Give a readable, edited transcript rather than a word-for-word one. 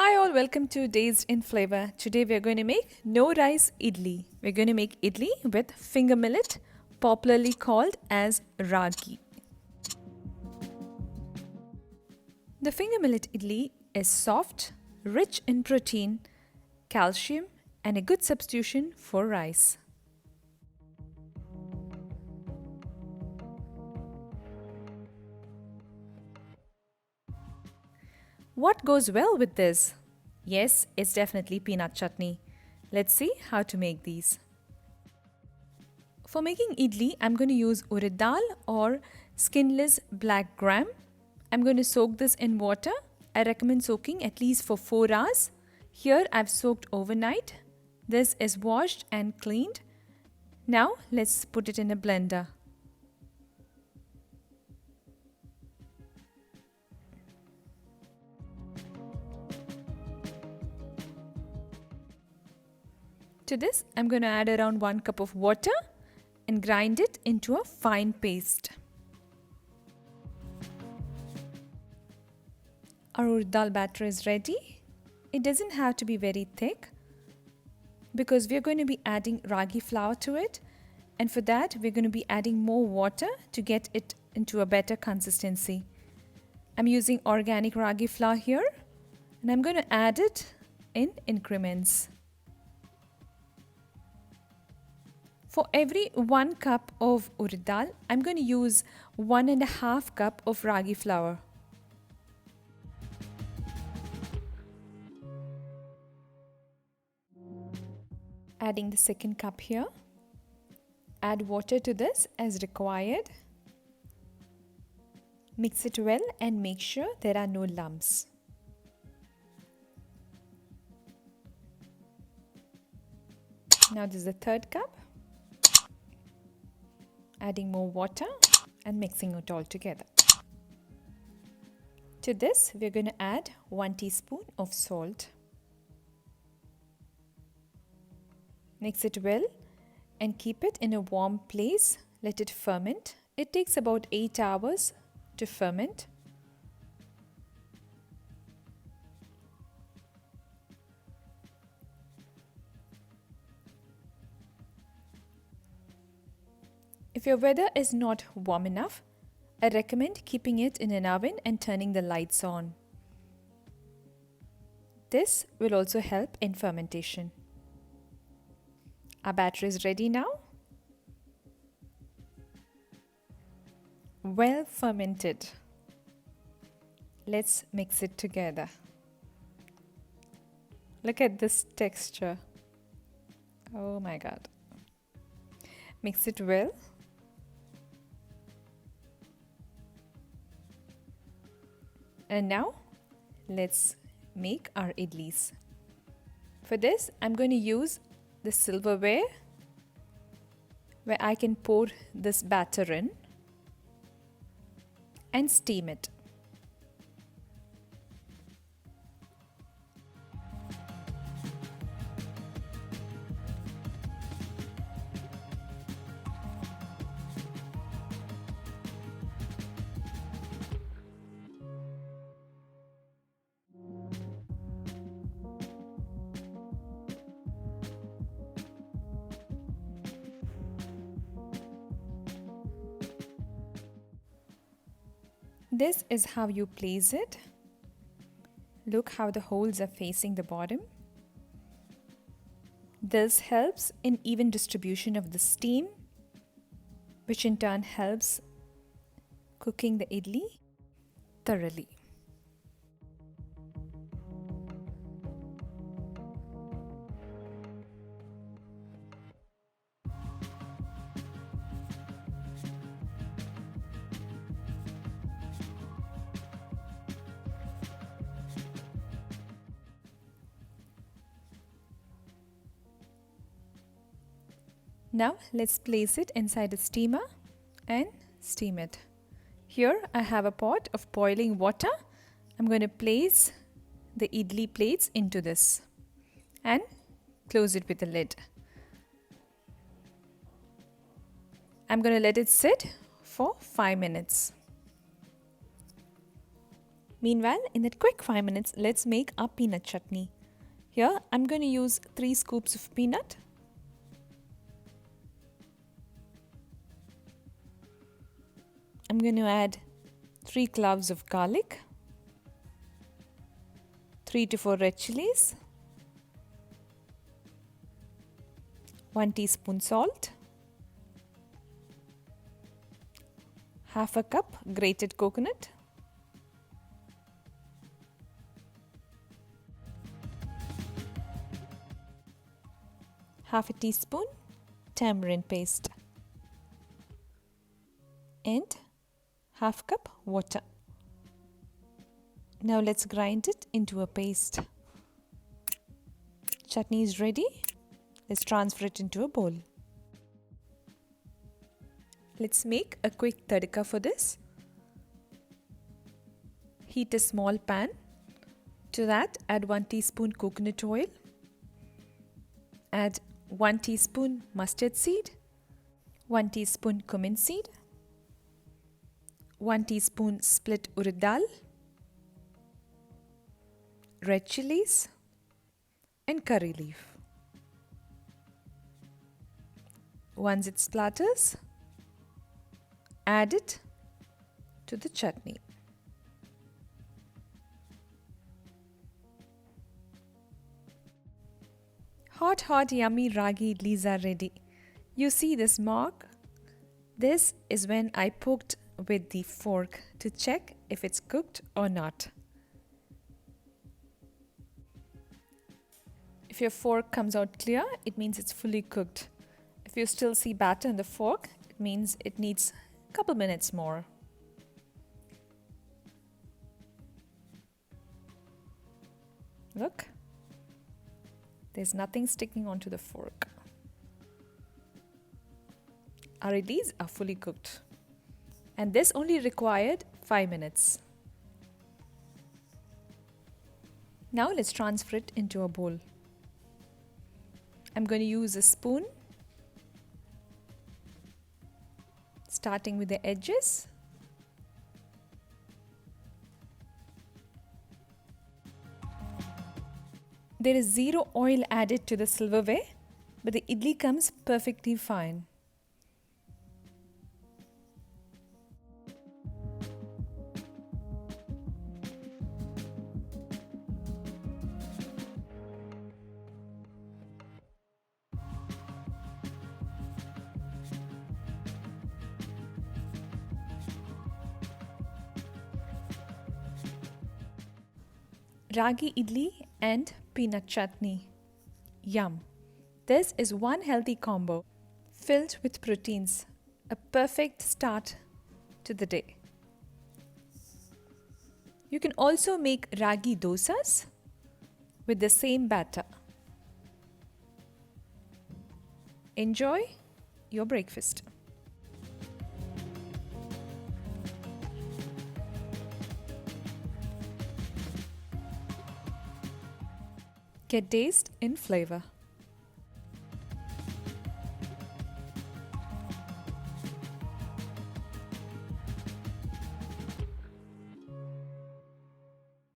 Hi all, welcome to Dazed in Flavor. Today we are going to make no rice idli. We're going to make idli with finger millet, popularly called as ragi. The finger millet idli is soft, rich in protein, calcium, and a good substitution for rice. What goes well with this? Yes, it's definitely peanut chutney. Let's see how to make these. For making idli, I'm going to use urad dal or skinless black gram. I'm going to soak this in water. I recommend soaking at least for 4 hours. Here I've soaked overnight. This is washed and cleaned. Now let's put it in a blender. To this, I'm going to add around 1 cup of water and grind it into a fine paste. Our urad dal batter is ready. It doesn't have to be very thick because we're going to be adding ragi flour to it, and for that we're going to be adding more water to get it into a better consistency. I'm using organic ragi flour here and I'm going to add it in increments. For every 1 cup of urad dal, I'm going to use 1.5 cup of ragi flour. Adding the second cup here. Add water to this as required. Mix it well and make sure there are no lumps. Now this is the third cup. Adding more water and mixing it all together. To this, we're going to add 1 teaspoon of salt. Mix it well and keep it in a warm place. Let it ferment. It takes about 8 hours to ferment. If your weather is not warm enough, I recommend keeping it in an oven and turning the lights on. This will also help in fermentation. Our batter is ready now. Well fermented. Let's mix it together. Look at this texture. Oh my God. Mix it well. And now let's make our idlis. For this, I'm going to use the silverware where I can pour this batter in and steam it. This is how you place it. Look how the holes are facing the bottom. This helps in even distribution of the steam, which in turn helps cooking the idli thoroughly. Now let's place it inside a steamer and steam it. Here I have a pot of boiling water. I'm going to place the idli plates into this and close it with a lid. I'm going to let it sit for 5 minutes. Meanwhile, in that quick 5 minutes, let's make our peanut chutney. Here, I'm going to use 3 scoops of peanut. I'm going to add 3 cloves of garlic, 3 to 4 red chilies, 1 teaspoon salt, half a cup grated coconut, half a teaspoon tamarind paste, and half cup water. Now let's grind it into a paste. Chutney is ready. Let's transfer it into a bowl. Let's make a quick tadka for this. Heat a small pan. To that, add 1 teaspoon coconut oil. Add 1 teaspoon mustard seed, 1 teaspoon cumin seed, 1 teaspoon split urad dal, red chilies, and curry leaf. Once it splatters, add it to the chutney. Hot yummy ragi idlis are ready. You see this mark? This is when I poked with the fork to check if it's cooked or not. If your fork comes out clear, it means it's fully cooked. If you still see batter in the fork, it means it needs a couple minutes more. Look. There's nothing sticking onto the fork. Our idlis are fully cooked. And this only required 5 minutes. Now let's transfer it into a bowl. I'm going to use a spoon, starting with the edges. There is 0 oil added to the silverware, but the idli comes perfectly fine. Ragi idli and peanut chutney. Yum! This is one healthy combo filled with proteins. A perfect start to the day. You can also make ragi dosas with the same batter. Enjoy your breakfast. Get taste in flavor.